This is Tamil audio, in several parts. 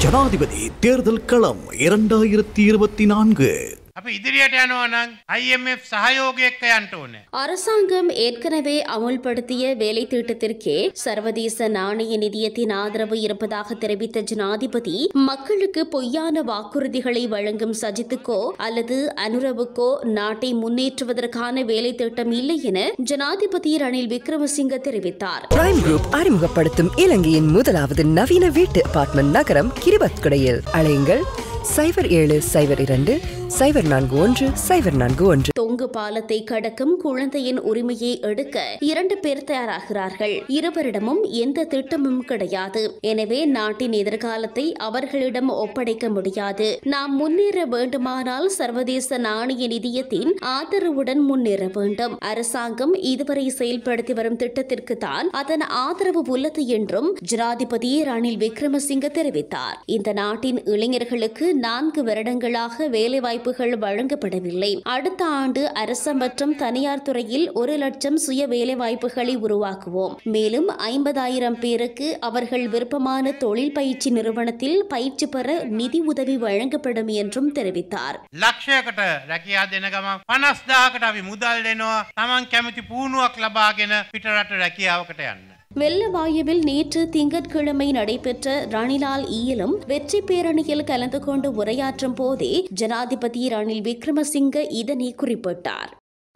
ஜனாதிபதி தேர்தல் களம் 2024. අපි ඉදිරියට යනවා නම් IMF සහයෝගය එක්ක යන්න ඕනේ. அரசாங்கம் ஏற்கனவே அமுல்படுத்திய வேலை திட்டத்திற்கே சர்வதேச நாணய நிதியத்தின் ஆதரவு இருப்பதாக தெரிவித்த ஜனாதிபதி மக்களுக்கு பொய்யான வாக்குறுதிகளை வழங்கும் சஜித்துக்கோ அல்லது அனுரவுக்கோ நாட்டை முன்னேற்றுவதற்கான வேலை திட்டம் இல்லை என ஜனாதிபதி ரணில் விக்ரமசிங்க தெரிவித்தார். பிரைம் குரூப் அறிமுகப்படுத்தும் இலங்கையின் முதலாவது நவீன வீட்டு அபார்ட்மெண்ட் நகரம் கிரிபத்குடையில். அழையுங்கள் 0772041041. தொங்கு பாலத்தை கடக்கும் குழந்தையின் உரிமையை எடுக்க 2 பேர் தயாராகிறார்கள். இருவரிடமும் எந்த திட்டமும் கிடையாது. எனவே நாட்டின் எதிர்காலத்தை அவர்களிடம் ஒப்படைக்க முடியாது. நாம் முன்னேற வேண்டுமானால் சர்வதேச நாணய நிதியத்தின் ஆதரவுடன் முன்னேற வேண்டும். அரசாங்கம் இதுவரை செயல்படுத்தி வரும் திட்டத்திற்கு தான் அதன் ஆதரவு உள்ளது என்றும் ஜனாதிபதி ரணில் விக்ரமசிங்க தெரிவித்தார். இந்த நாட்டின் இளைஞர்களுக்கு 4 வருடங்களாக வேலைவாய்ப்புகள் வழங்கப்படவில்லை. அடுத்த ஆண்டு அரசு மற்றும் தனியார் துறையில் 1 லட்சம் சுய வேலைவாய்ப்புகளை உருவாக்குவோம். மேலும் 50,000 பேருக்கு அவர்கள் விருப்பமான தொழில் பயிற்சி நிறுவனத்தில் பயிற்சி பெற நிதி உதவி வழங்கப்படும் என்றும் தெரிவித்தார். ලක්ෂයකට රැකියා දෙන ගමන් 50,000කට අපි මුදල් දෙනවා. Taman කැමති පුහුණුවක් ලබාගෙන පිටරට රැකියාවකට යන්න. வெள்ளவாயுவில் நேற்று திங்கட்கிழமை நடைபெற்ற ரணிலால் ஈயலும் வெற்றி பேரணியில் கலந்து கொண்டு உரையாற்றும் போதே ஜனாதிபதி ரணில் விக்ரமசிங்க இதனை குறிப்பிட்டார்.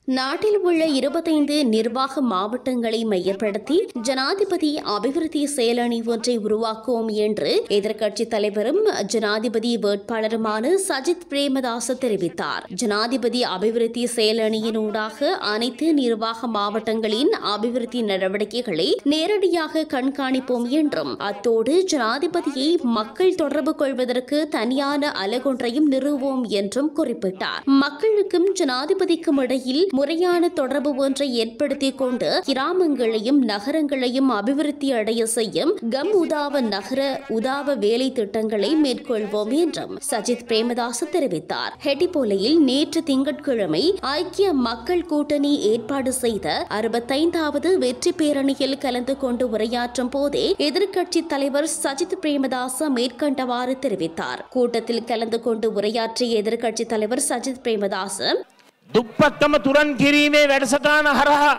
நாட்டில் உள்ள 25 நிர்வாக மாவட்டங்களை மையப்படுத்தி ஜனாதிபதி அபிவிருத்தி செயலணி ஒன்றை உருவாக்குவோம் என்று எதிர்க்கட்சித் தலைவரும் ஜனாதிபதி வேட்பாளருமான சஜித் பிரேமதாச தெரிவித்தார். ஜனாதிபதி அபிவிருத்தி செயலணியினூடாக அனைத்து நிர்வாக மாவட்டங்களின் அபிவிருத்தி நடவடிக்கைகளை நேரடியாக கண்காணிப்போம் என்றும் அத்தோடு ஜனாதிபதியை மக்கள் தொடர்பு கொள்வதற்கு தனியான அலகொன்றையும் நிறுவுவோம் என்றும் குறிப்பிட்டார். மக்களுக்கும் ஜனாதிபதிக்கும் இடையில் முறையான தொடர்பு ஒன்றை ஏற்படுத்திக் கொண்டு கிராமங்களையும் நகரங்களையும் அபிவிருத்தி அடைய செய்யும் கம் உதாவ நகர உதாவ வேலை திட்டங்களை மேற்கொள்வோம் என்றும் சஜித் பிரேமதாச தெரிவித்தார். ஹெட்டிபோலையில் நேற்று திங்கட்கிழமை ஐக்கிய மக்கள் கூட்டணி ஏற்பாடு செய்த 65வது வெற்றி பேரணியில் கலந்து கொண்டு உரையாற்றும் போதே எதிர்க்கட்சி தலைவர் சஜித் பிரேமதாச மேற்கண்டவாறு தெரிவித்தார். கூட்டத்தில் கலந்து கொண்டு உரையாற்றிய எதிர்க்கட்சி தலைவர் சஜித் பிரேமதாச දුප්පත්කම තුරන් කිරීමේ වැඩසටහන හරහා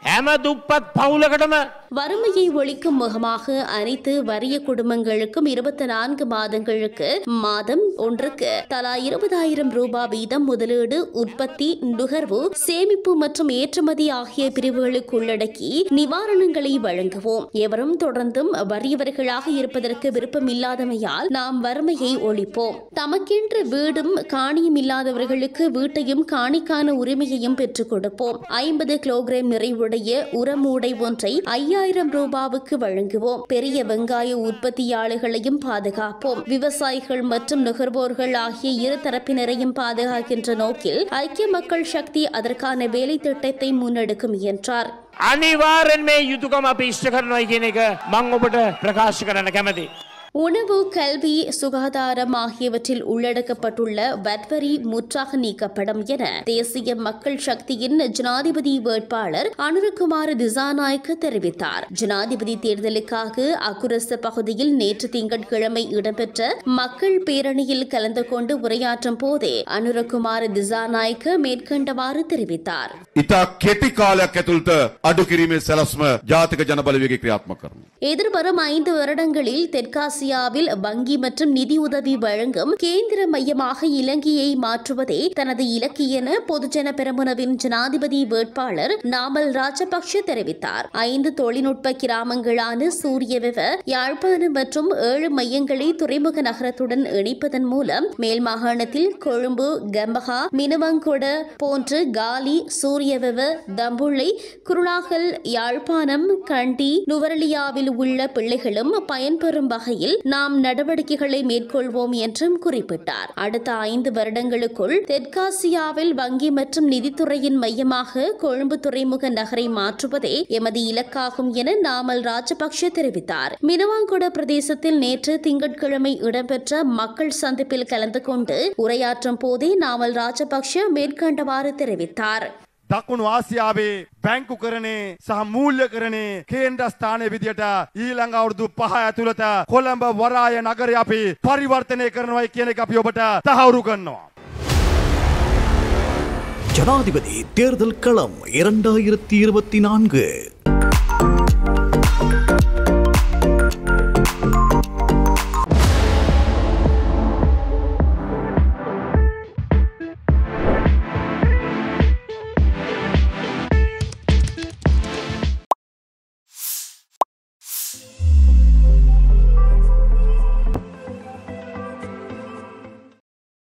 හැම දුප්පත් පවුලකටම வறுமையை ஒழிக்கும் முகமாக அனைத்து வறிய குடும்பங்களுக்கும் 24 மாதங்களுக்கு மாதம் ஒன்றுக்கு தலா 20,000 ரூபாய் வீதம் முதலீடு, உற்பத்தி, நுகர்வு, சேமிப்பு மற்றும் ஏற்றுமதி ஆகிய பிரிவுகளுக்கு உள்ளடக்கி நிவாரணங்களை வழங்குவோம். எவரும் தொடர்ந்தும் வறியவர்களாக இருப்பதற்கு விருப்பம் இல்லாதமையால் நாம் வறுமையை ஒழிப்போம். தமக்கென்று வீடும் காணியும் இல்லாதவர்களுக்கு வீட்டையும் காணிக்கான உரிமையையும் பெற்றுக் கொடுப்போம். 50 கிலோகிராம் நிறைவுடைய உரமூடை ஒன்றை 5,000 ரூபாவுக்கு வழங்குவோம். பெரிய வெங்காய உற்பத்தியாளர்களையும் பாதுகாப்போம். விவசாயிகள் மற்றும் நுகர்வோர்கள் ஆகிய இரு தரப்பினரையும் பாதுகாக்கின்ற நோக்கில் ஐக்கிய மக்கள் சக்தி அதற்கான வேலை திட்டத்தை முன்னெடுக்கும் என்றார். අනිවාර්යෙන් මේ යුතුයකම අපි ඉෂ්ට කරනවා කියන එක මම ඔබට ප්‍රකාශ කරන්න කැමතියි. உணவு, கல்வி, சுகாதாரம் ஆகியவற்றில் உள்ளடக்கப்பட்டுள்ள வரி முற்றாக நீக்கப்படும் என தேசிய மக்கள் சக்தியின் ஜனாதிபதி வேட்பாளர் அனுரகுமார் திசாநாயக்க தெரிவித்தார். ஜனாதிபதி தேர்தலுக்காக அக்குரச பகுதியில் நேற்று திங்கட்கிழமை இடம்பெற்ற மக்கள் பேரணியில் கலந்து கொண்டு உரையாற்றும் போதே அனுரகுமார் திசாநாயக்க மேற்கண்டவாறு தெரிவித்தார். ඉතා කෙටි කාලයක් ඇතුළත අඩු කිරීමේ සැලැස්ම ජාතික ජන බලවේගය ක්‍රියාත්මක කරනවා. எதிர்வரும் 5 வருடங்களில் தெற்காசியாவில் வங்கி மற்றும் நிதி உதவி வழங்கும் கேந்திர மையமாக இலங்கையை மாற்றுவதே தனது இலக்கு என பொதுஜன பெரமுனவின் ஜனாதிபதி வேட்பாளர் நாமல் ராஜபக்ஷ தெரிவித்தார். 5 தொழில்நுட்ப கிராமங்களான சூரியவெவ, யாழ்ப்பாணம் மற்றும் 7 மையங்களை துறைமுக நகரத்துடன் இணைப்பதன் மூலம் மேல் மாகாணத்தில் கொழும்பு, கம்பஹா, மினுவங்கொட போன்று காலி, சூரியவெவ, தம்புள்ளை, குருணாகல், யாழ்ப்பாணம், கண்டி, நுவரலியாவில் உள்ள பிள்ளைகளும் பயன்பெறும் வகையில் நாம் நடவடிக்கைகளை மேற்கொள்வோம் என்றும் குறிப்பிட்டார். அடுத்த 5 வருடங்களுக்குள் தெற்காசியாவில் வங்கி மற்றும் நிதித்துறையின் மையமாக கொழும்பு துறைமுக நகரை மாற்றுவதே எமது இலக்காகும் என நாமல் ராஜபக்ஷ தெரிவித்தார். மினுவாங்கொட பிரதேசத்தில் நேற்று திங்கட்கிழமை இடம்பெற்ற மக்கள் சந்திப்பில் கலந்து கொண்டு உரையாற்றும் போதே நாமல் ராஜபக்ஷ மேற்கண்டவாறு தெரிவித்தார். දකුණු ආසියාවේ බැංකුකරණේ සහ මූල්‍යකරණේ කේන්ද්‍රස්ථානයේ විදියට ඊළඟ අවුරුදු 5 ඇතුළත කොළඹ වරාය නගරය අපි පරිවර්තනය කරනවා කියන එක අපි ඔබට තහවුරු කරනවා. ஜனாதிபதி தேர்தல் களம் 2024